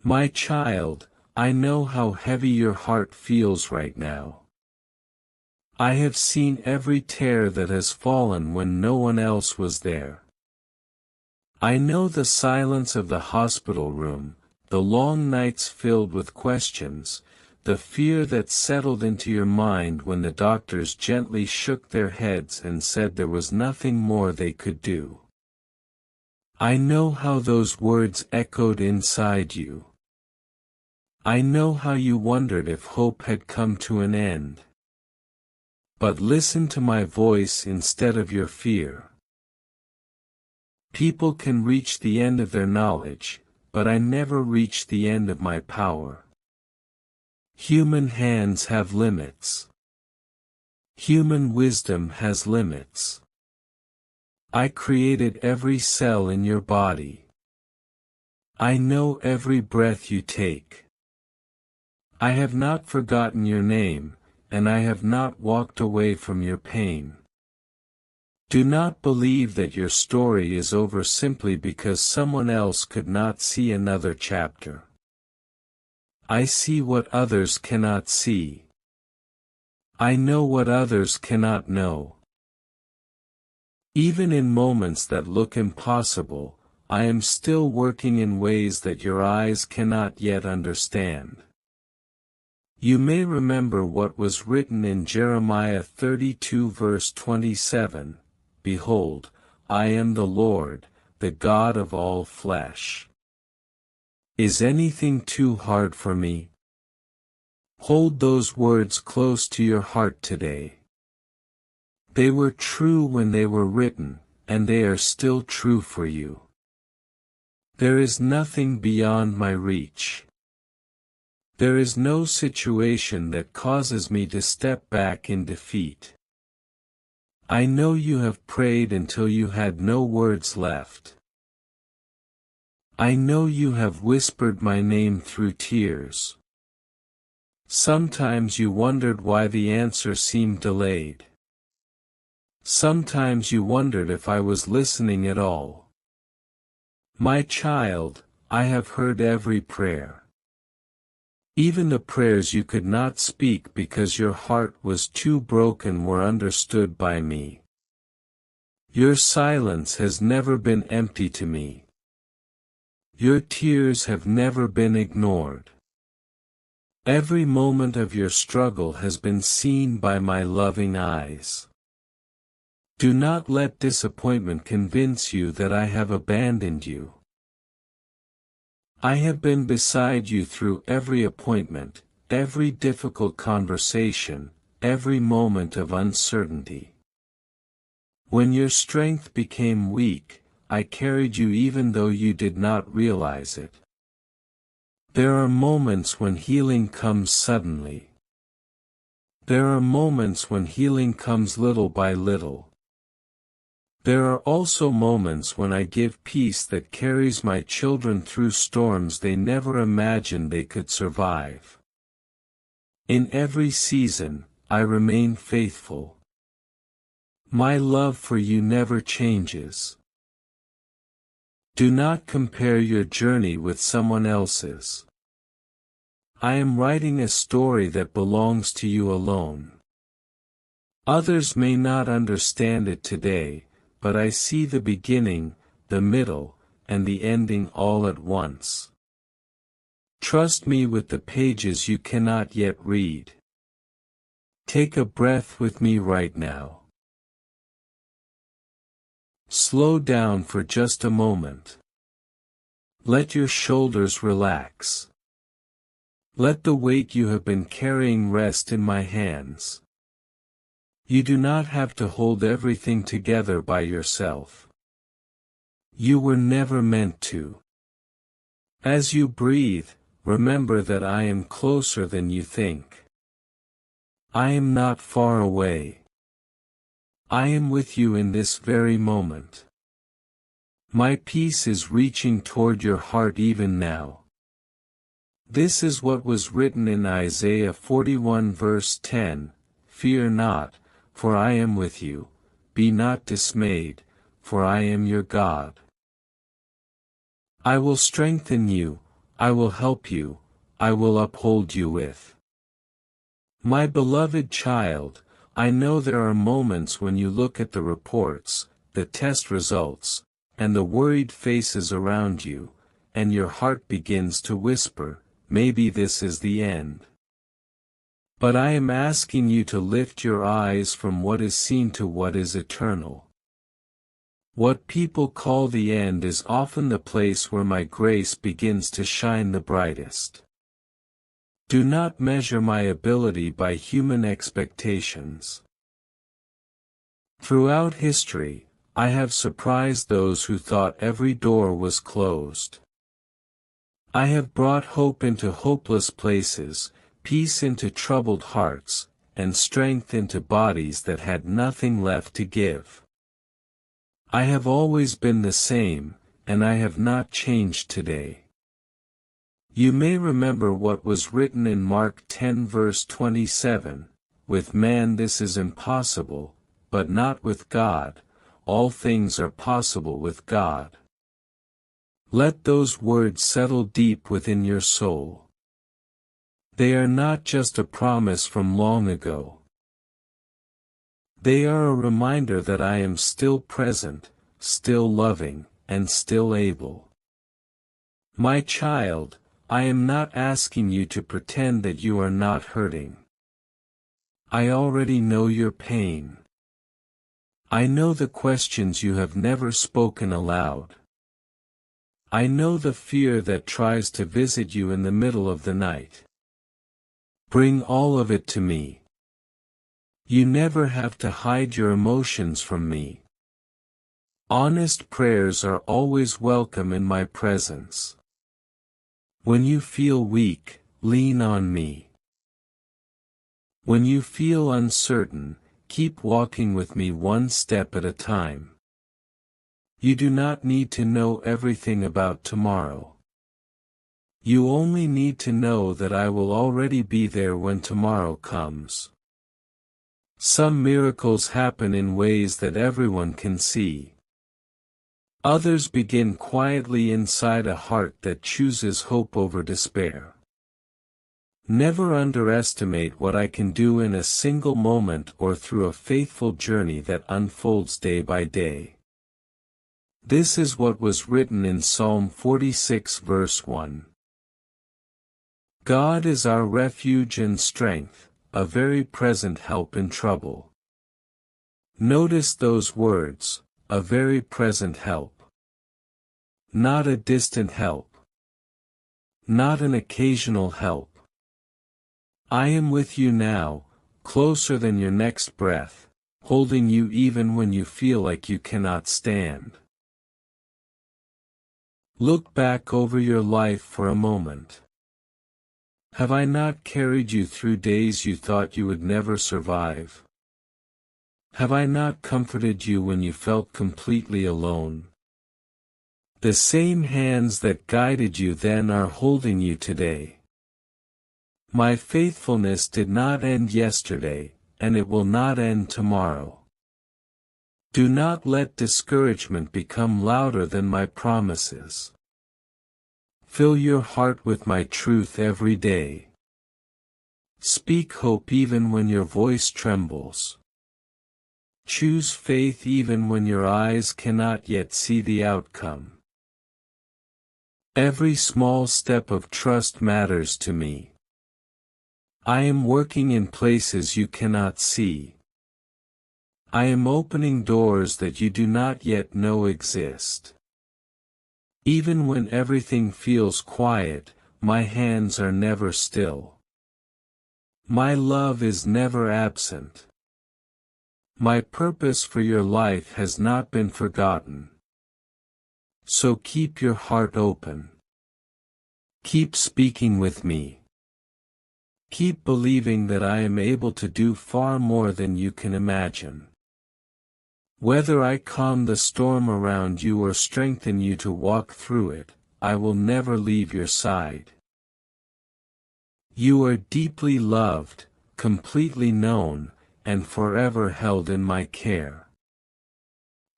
My child, I know how heavy your heart feels right now. I have seen every tear that has fallen when no one else was there. I know the silence of the hospital room, the long nights filled with questions, the fear that settled into your mind when the doctors gently shook their heads and said there was nothing more they could do. I know how those words echoed inside you. I know how you wondered if hope had come to an end. But listen to my voice instead of your fear. People can reach the end of their knowledge, but I never reach the end of my power. Human hands have limits. Human wisdom has limits. I created every cell in your body. I know every breath you take. I have not forgotten your name, and I have not walked away from your pain. Do not believe that your story is over simply because someone else could not see another chapter. I see what others cannot see. I know what others cannot know. Even in moments that look impossible, I am still working in ways that your eyes cannot yet understand. You may remember what was written in Jeremiah 32 verse 27, Behold, I am the Lord, the God of all flesh. Is anything too hard for me? Hold those words close to your heart today. They were true when they were written, and they are still true for you. There is nothing beyond my reach. There is no situation that causes me to step back in defeat. I know you have prayed until you had no words left. I know you have whispered my name through tears. Sometimes you wondered why the answer seemed delayed. Sometimes you wondered if I was listening at all. My child, I have heard every prayer. Even the prayers you could not speak because your heart was too broken were understood by me. Your silence has never been empty to me. Your tears have never been ignored. Every moment of your struggle has been seen by my loving eyes. Do not let disappointment convince you that I have abandoned you. I have been beside you through every appointment, every difficult conversation, every moment of uncertainty. When your strength became weak, I carried you even though you did not realize it. There are moments when healing comes suddenly. There are moments when healing comes little by little. There are also moments when I give peace that carries my children through storms they never imagined they could survive. In every season, I remain faithful. My love for you never changes. Do not compare your journey with someone else's. I am writing a story that belongs to you alone. Others may not understand it today, but I see the beginning, the middle, and the ending all at once. Trust me with the pages you cannot yet read. Take a breath with me right now. Slow down for just a moment. Let your shoulders relax. Let the weight you have been carrying rest in my hands. You do not have to hold everything together by yourself. You were never meant to. As you breathe, remember that I am closer than you think. I am not far away. I am with you in this very moment. My peace is reaching toward your heart even now. This is what was written in Isaiah 41 verse 10, Fear not, for I am with you, be not dismayed, for I am your God. I will strengthen you, I will help you, I will uphold you with. My beloved child, I know there are moments when you look at the reports, the test results, and the worried faces around you, and your heart begins to whisper, maybe this is the end. But I am asking you to lift your eyes from what is seen to what is eternal. What people call the end is often the place where my grace begins to shine the brightest. Do not measure my ability by human expectations. Throughout history, I have surprised those who thought every door was closed. I have brought hope into hopeless places, peace into troubled hearts, and strength into bodies that had nothing left to give. I have always been the same, and I have not changed today. You may remember what was written in Mark 10 verse 27, with man this is impossible, but not with God, all things are possible with God. Let those words settle deep within your soul. They are not just a promise from long ago. They are a reminder that I am still present, still loving, and still able. My child, I am not asking you to pretend that you are not hurting. I already know your pain. I know the questions you have never spoken aloud. I know the fear that tries to visit you in the middle of the night. Bring all of it to me. You never have to hide your emotions from me. Honest prayers are always welcome in my presence. When you feel weak, lean on me. When you feel uncertain, keep walking with me one step at a time. You do not need to know everything about tomorrow. You only need to know that I will already be there when tomorrow comes. Some miracles happen in ways that everyone can see. Others begin quietly inside a heart that chooses hope over despair. Never underestimate what I can do in a single moment or through a faithful journey that unfolds day by day. This is what was written in Psalm 46 verse 1. God is our refuge and strength, a very present help in trouble. Notice those words, a very present help. Not a distant help. Not an occasional help. I am with you now, closer than your next breath, holding you even when you feel like you cannot stand. Look back over your life for a moment. Have I not carried you through days you thought you would never survive? Have I not comforted you when you felt completely alone? The same hands that guided you then are holding you today. My faithfulness did not end yesterday, and it will not end tomorrow. Do not let discouragement become louder than my promises. Fill your heart with my truth every day. Speak hope even when your voice trembles. Choose faith even when your eyes cannot yet see the outcome. Every small step of trust matters to me. I am working in places you cannot see. I am opening doors that you do not yet know exist. Even when everything feels quiet, my hands are never still. My love is never absent. My purpose for your life has not been forgotten. So keep your heart open. Keep speaking with me. Keep believing that I am able to do far more than you can imagine. Whether I calm the storm around you or strengthen you to walk through it, I will never leave your side. You are deeply loved, completely known, and forever held in my care.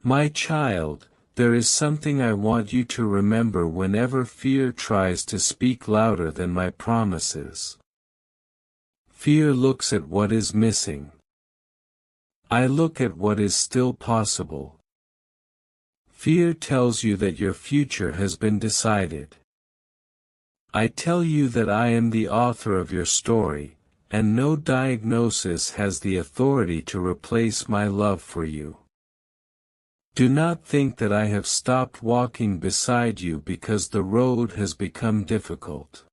My child, there is something I want you to remember whenever fear tries to speak louder than my promises. Fear looks at what is missing. I look at what is still possible. Fear tells you that your future has been decided. I tell you that I am the author of your story, and no diagnosis has the authority to replace my love for you. Do not think that I have stopped walking beside you because the road has become difficult.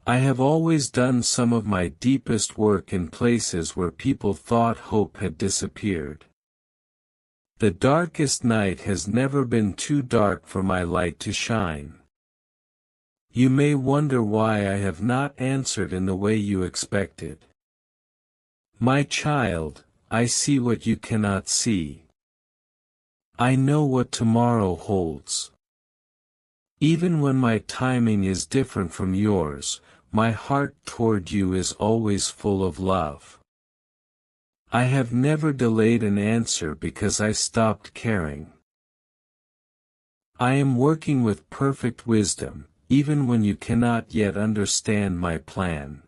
I have always done some of my deepest work in places where people thought hope had disappeared. The darkest night has never been too dark for my light to shine. You may wonder why I have not answered in the way you expected. My child, I see what you cannot see. I know what tomorrow holds. Even when my timing is different from yours, my heart toward you is always full of love. I have never delayed an answer because I stopped caring. I am working with perfect wisdom, even when you cannot yet understand my plan.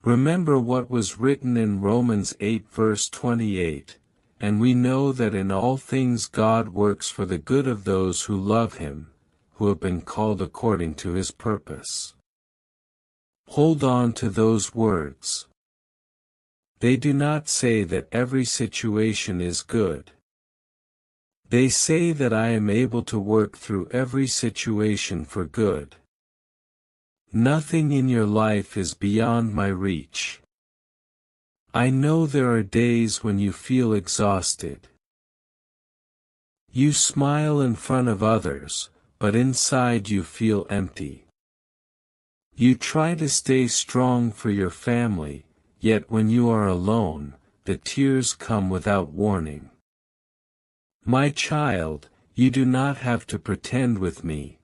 Remember what was written in Romans 8 verse 28, and we know that in all things God works for the good of those who love Him, who have been called according to His purpose. Hold on to those words. They do not say that every situation is good. They say that I am able to work through every situation for good. Nothing in your life is beyond my reach. I know there are days when you feel exhausted. You smile in front of others, but inside you feel empty. You try to stay strong for your family, yet when you are alone, the tears come without warning. My child, you do not have to pretend with me.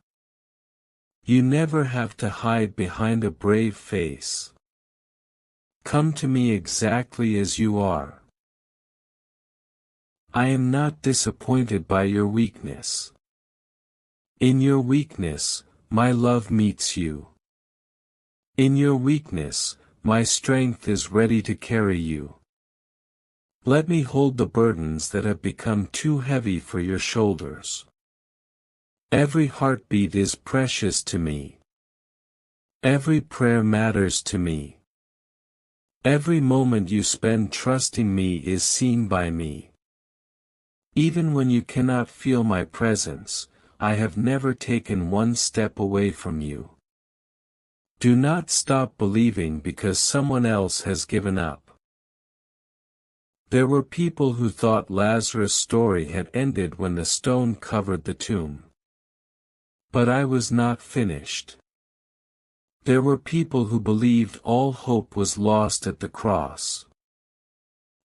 You never have to hide behind a brave face. Come to me exactly as you are. I am not disappointed by your weakness. In your weakness, my love meets you. In your weakness, my strength is ready to carry you. Let me hold the burdens that have become too heavy for your shoulders. Every heartbeat is precious to me. Every prayer matters to me. Every moment you spend trusting me is seen by me. Even when you cannot feel my presence, I have never taken one step away from you. Do not stop believing because someone else has given up. There were people who thought Lazarus' story had ended when the stone covered the tomb. But I was not finished. There were people who believed all hope was lost at the cross.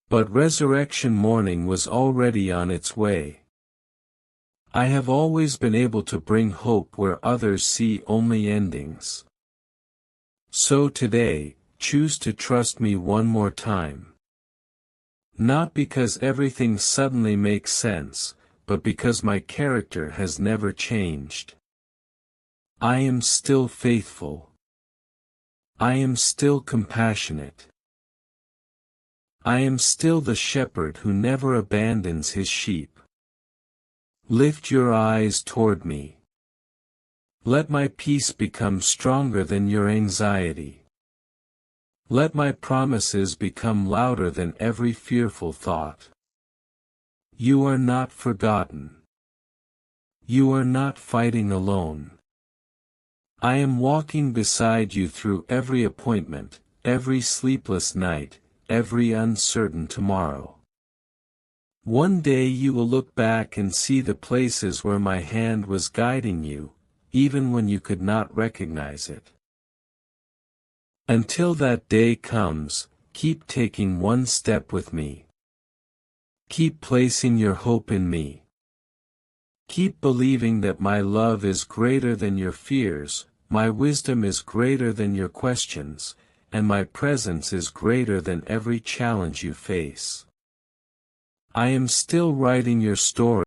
But resurrection morning was already on its way. I have always been able to bring hope where others see only endings. So today, choose to trust me one more time. Not because everything suddenly makes sense, but because my character has never changed. I am still faithful. I am still compassionate. I am still the shepherd who never abandons his sheep. Lift your eyes toward me. Let my peace become stronger than your anxiety. Let my promises become louder than every fearful thought. You are not forgotten. You are not fighting alone. I am walking beside you through every appointment, every sleepless night, every uncertain tomorrow. One day you will look back and see the places where my hand was guiding you, even when you could not recognize it. Until that day comes, keep taking one step with me. Keep placing your hope in me. Keep believing that my love is greater than your fears, my wisdom is greater than your questions, and my presence is greater than every challenge you face. I am still writing your story.